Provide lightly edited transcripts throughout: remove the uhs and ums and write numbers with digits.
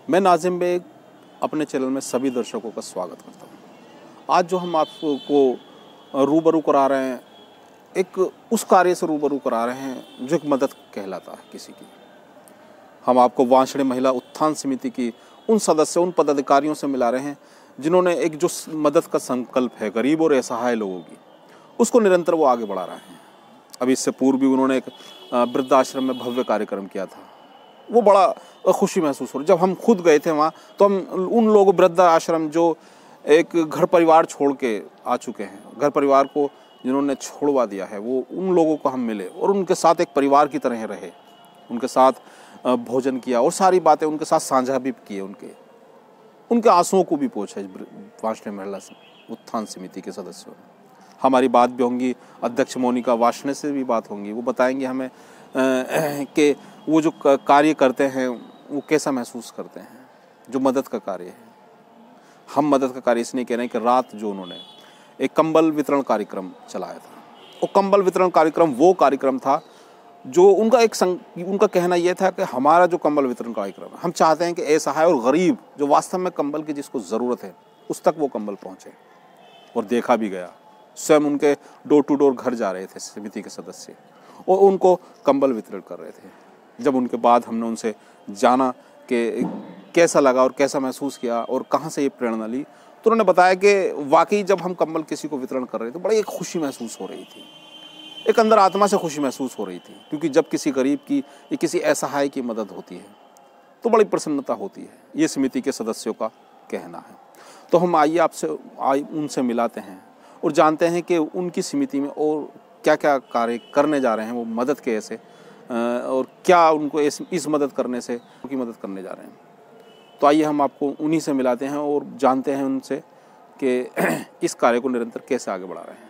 मैं नाजिम बेग अपने चैनल में सभी दर्शकों का स्वागत करता हूँ। आज जो हम आपको रूबरू करा रहे हैं, एक उस कार्य से रूबरू करा रहे हैं जो एक मदद कहलाता है किसी की। हम आपको वांशड़े महिला उत्थान समिति की उन सदस्यों, उन पदाधिकारियों से मिला रहे हैं जिन्होंने एक जो मदद का संकल्प है गरीब और असहाय लोगों की, उसको निरंतर वो आगे बढ़ा रहे हैं। अभी इससे पूर्व भी उन्होंने एक वृद्धाश्रम में भव्य कार्यक्रम किया था। वो बड़ा खुशी महसूस हो रही। जब हम खुद गए थे वहाँ, तो हम उन लोगों, वृद्धाश्रम जो एक घर परिवार छोड़ के आ चुके हैं, घर परिवार को जिन्होंने छोड़वा दिया है, वो उन लोगों को हम मिले और उनके साथ एक परिवार की तरह रहे, उनके साथ भोजन किया और सारी बातें उनके साथ साझा भी किए। उनके आंसुओं को भी पोंछा वांशड़े महिला उत्थान समिति के सदस्यों ने। हमारी बात भी होंगी अध्यक्ष मोनिका वार्ष्णेय से भी बात होंगी। वो बताएंगे हमें कि वो जो कार्य करते हैं वो कैसा महसूस करते हैं, जो मदद का कार्य है। हम मदद का कार्य इसलिए कह रहे हैं कि रात जो उन्होंने एक कंबल वितरण कार्यक्रम चलाया था, वो कंबल वितरण कार्यक्रम वो कार्यक्रम था जो उनका कहना यह था कि हमारा जो कंबल वितरण कार्यक्रम है, हम चाहते हैं कि असहाय और गरीब जो वास्तव में कंबल की जिसको ज़रूरत है उस तक वो कंबल पहुँचे। और देखा भी गया, स्वयं उनके डोर टू डोर घर जा रहे थे समिति के सदस्य और उनको कंबल वितरण कर रहे थे। जब उनके बाद हमने उनसे जाना कि कैसा लगा और कैसा महसूस किया और कहाँ से ये प्रेरणा ली, तो उन्होंने बताया कि वाकई जब हम कंबल किसी को वितरण कर रहे थे, बड़ी एक खुशी महसूस हो रही थी, एक अंदर आत्मा से खुशी महसूस हो रही थी। क्योंकि जब किसी गरीब की या किसी असहाय की मदद होती है तो बड़ी प्रसन्नता होती है, ये समिति के सदस्यों का कहना है। तो हम आइए उनसे मिलाते हैं और जानते हैं कि उनकी समिति में और क्या क्या कार्य करने जा रहे हैं, वो मदद के ऐसे और क्या उनको इस मदद करने से उनकी मदद करने जा रहे हैं। तो आइए हम आपको उन्हीं से मिलाते हैं और जानते हैं उनसे कि इस कार्य को निरंतर कैसे आगे बढ़ा रहे हैं।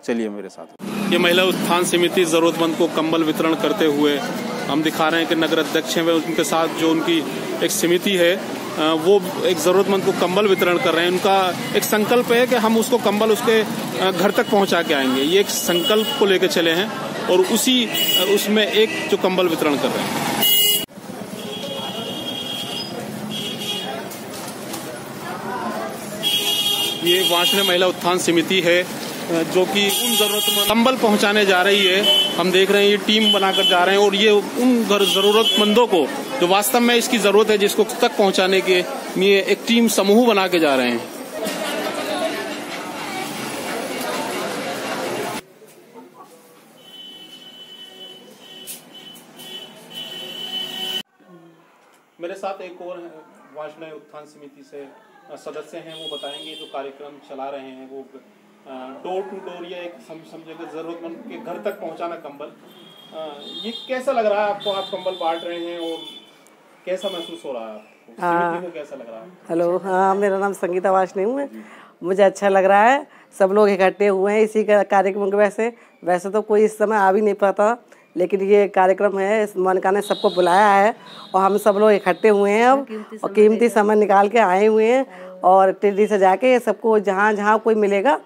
चलिए मेरे साथ। ये महिला उत्थान समिति ज़रूरतमंद को कंबल वितरण करते हुए हम दिखा रहे हैं कि नगर अध्यक्ष हैं, उनके साथ जो उनकी एक समिति है वो एक ज़रूरतमंद को कंबल वितरण कर रहे हैं। उनका एक संकल्प है कि हम उसको कंबल उसके घर तक पहुंचा के आएंगे। ये एक संकल्प को लेकर चले हैं और उसमें एक जो कंबल वितरण कर रहे हैं। ये वांशड़े महिला उत्थान समिति है जो कि उन जरूरतमंद कंबल पहुंचाने जा रही है। हम देख रहे हैं ये टीम बनाकर जा रहे हैं और ये उन जरूरतमंदों को जो वास्तव में इसकी जरूरत है, जिसको तक पहुंचाने के लिए एक टीम समूह बना के जा रहे हैं। मेरे साथ एक और वांशड़े उत्थान समिति से सदस्य हैं, वो बताएंगे जो कार्यक्रम चला रहे हैं वो डोर टू डोर या एक समझे जरूरतमंद के घर तक पहुंचाना कंबल। ये कैसा लग रहा है आपको? आप कंबल बांट रहे हैं और कैसा महसूस हो रहा है आपको? समिति को कैसा लग रहा है? हेलो, हाँ, मेरा नाम संगीता वार्ष्णेय है। मुझे अच्छा लग रहा है, सब लोग इकट्ठे हुए हैं इसी कार्यक्रम के। वैसे तो कोई इस समय आ भी नहीं पाता, लेकिन ये कार्यक्रम है, मोनिका ने सबको बुलाया है और हम सब लोग इकट्ठे हुए हैं अब, और कीमती समय निकाल के आए हुए हैं। और टेडी से जाके सबको जहाँ जहाँ कोई मिलेगा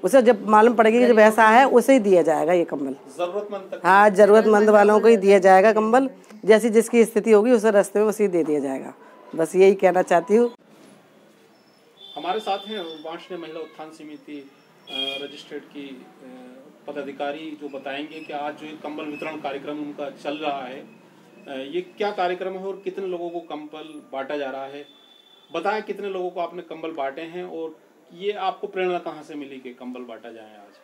उसे जब मालूम पड़ेगी कि जब ऐसा है उसे ही दिया जाएगा ये कंबल। जरूरतमंद, हाँ, जरूरतमंद वालों को ही दिया जाएगा कंबल। जैसी जिसकी स्थिति होगी उसे रास्ते में उसे दे दिया जाएगा। बस यही कहना चाहती हूँ। हमारे साथ हैं वांशड़े महिला उत्थान समिति रजिस्ट्रेड की पदाधिकारी, जो बताएंगे कि आज जो कंबल वितरण कार्यक्रम उनका चल रहा है, ये क्या कार्यक्रम है और कितने लोगों को कंबल बांटा जा रहा है। बताएं कितने लोगों को आपने कंबल बांटे हैं और ये आपको प्रेरणा कहाँ से मिली कि कंबल बांटा जाए आज?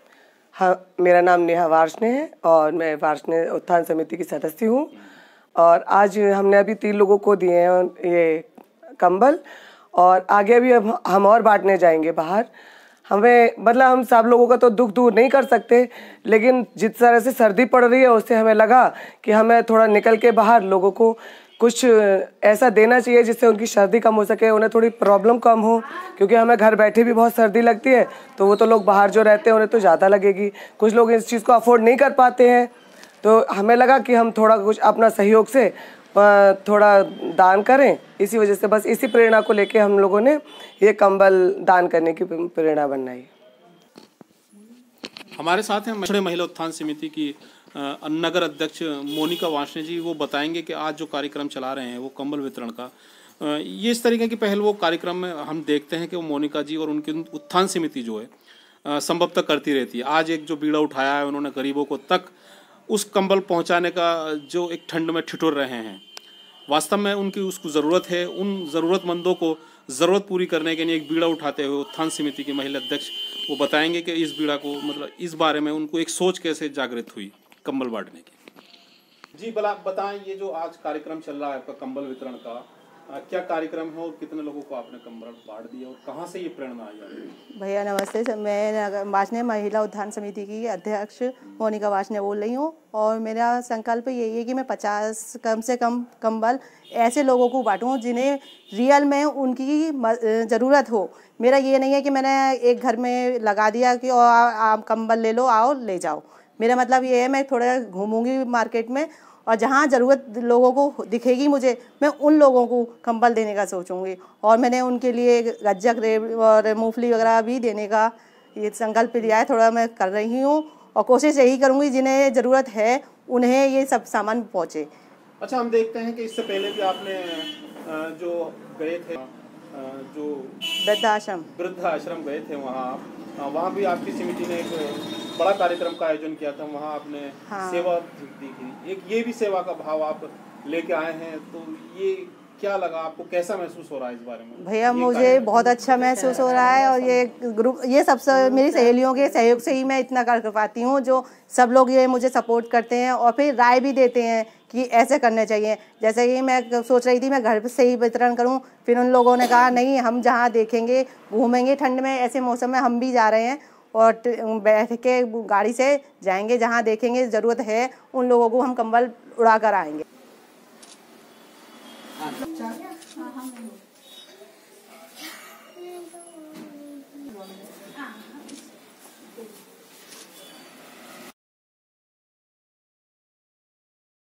हाँ, मेरा नाम नेहा वार्ष्णेय है और मैं वार्ष्णेय उत्थान समिति की सदस्य हूँ। और आज हमने अभी 3 लोगों को दिए हैं ये कंबल, और आगे भी हम और बांटने जाएंगे बाहर। हमें मतलब हम सब लोगों का तो दुख दूर नहीं कर सकते, लेकिन जिस तरह से सर्दी पड़ रही है उससे हमें लगा कि हमें थोड़ा निकल के बाहर लोगों को कुछ ऐसा देना चाहिए जिससे उनकी सर्दी कम हो सके, उन्हें थोड़ी प्रॉब्लम कम हो। क्योंकि हमें घर बैठे भी बहुत सर्दी लगती है, तो वो तो लोग बाहर जो रहते हैं उन्हें तो ज़्यादा लगेगी। कुछ लोग इस चीज़ को अफोर्ड नहीं कर पाते हैं, तो हमें लगा कि हम थोड़ा कुछ अपना सहयोग से थोड़ा दान करें। इसी वजह से बस इसी प्रेरणा को लेके हम लोगों ने ये कंबल दान करने की प्रेरणा बनाई। हमारे साथ हैं वांशड़े महिला उत्थान समिति की नगर अध्यक्ष मोनिका वार्ष्णेय जी। वो बताएंगे कि आज जो कार्यक्रम चला रहे हैं वो कंबल वितरण का, ये इस तरीके की पहल वो कार्यक्रम में हम देखते हैं कि वो मोनिका जी और उनकी उत्थान समिति जो है संभवतः करती रहती है। आज एक जो बीड़ा उठाया है उन्होंने गरीबों को तक उस कंबल पहुंचाने का, जो एक ठंड में ठिठुर रहे हैं, वास्तव में उनकी उसको ज़रूरत है। उन ज़रूरतमंदों को ज़रूरत पूरी करने के लिए एक बीड़ा उठाते हुए उत्थान समिति की महिला अध्यक्ष वो बताएंगे कि इस बीड़ा को, मतलब इस बारे में उनको एक सोच कैसे जागृत हुई कंबल बांटने की। जी बताएं, ये जो आज कार्यक्रम चल रहा है आपका कंबल वितरण का, क्या कार्यक्रम है और कितने लोगों को आपने कंबल बांट दिया और कहाँ से ये प्रेरणा आई? भैया नमस्ते, मैं वार्ष्णेय महिला उत्थान समिति की अध्यक्ष मोनिका वार्ष्णेय बोल रही हूँ। और मेरा संकल्प यही है कि मैं 50 कम से कम कंबल ऐसे लोगों को बांटूँ जिन्हें रियल में उनकी ज़रूरत हो। मेरा ये नहीं है कि मैंने एक घर में लगा दिया कि आप कंबल ले लो, आओ ले जाओ। मेरा मतलब ये है, मैं थोड़ा घूमूंगी मार्केट में और जहाँ ज़रूरत लोगों को दिखेगी मुझे, मैं उन लोगों को कंबल देने का सोचूंगी। और मैंने उनके लिए गज्जक और मूंगफली वगैरह भी देने का ये संकल्प लिया है। थोड़ा मैं कर रही हूँ और कोशिश यही करूँगी जिन्हें ज़रूरत है उन्हें ये सब सामान पहुँचे। अच्छा, हम देखते हैं कि इससे पहले भी आपने जो गए थे, जो वृद्धाश्रम गए थे, वहाँ भी आपकी समिति ने एक बड़ा कार्यक्रम का आयोजन किया था। वहाँ आपने सेवा दी थी। एक ये भी सेवा का भाव आप लेके आए हैं, तो ये क्या लगा आपको, कैसा महसूस हो रहा है इस बारे में? भैया मुझे बहुत अच्छा महसूस हो रहा है और ये ग्रुप, ये सब मेरी सहेलियों के सहयोग से ही मैं इतना कर पाती हूँ। जो सब लोग ये मुझे सपोर्ट करते हैं और फिर राय भी देते हैं कि ऐसे करने चाहिए। जैसे कि मैं सोच रही थी मैं घर से ही वितरण करूं, फिर उन लोगों ने कहा नहीं, हम जहां देखेंगे घूमेंगे, ठंड में ऐसे मौसम में हम भी जा रहे हैं और बैठ के गाड़ी से जाएंगे, जहां देखेंगे ज़रूरत है उन लोगों को हम कंबल उड़ा कर आएंगे।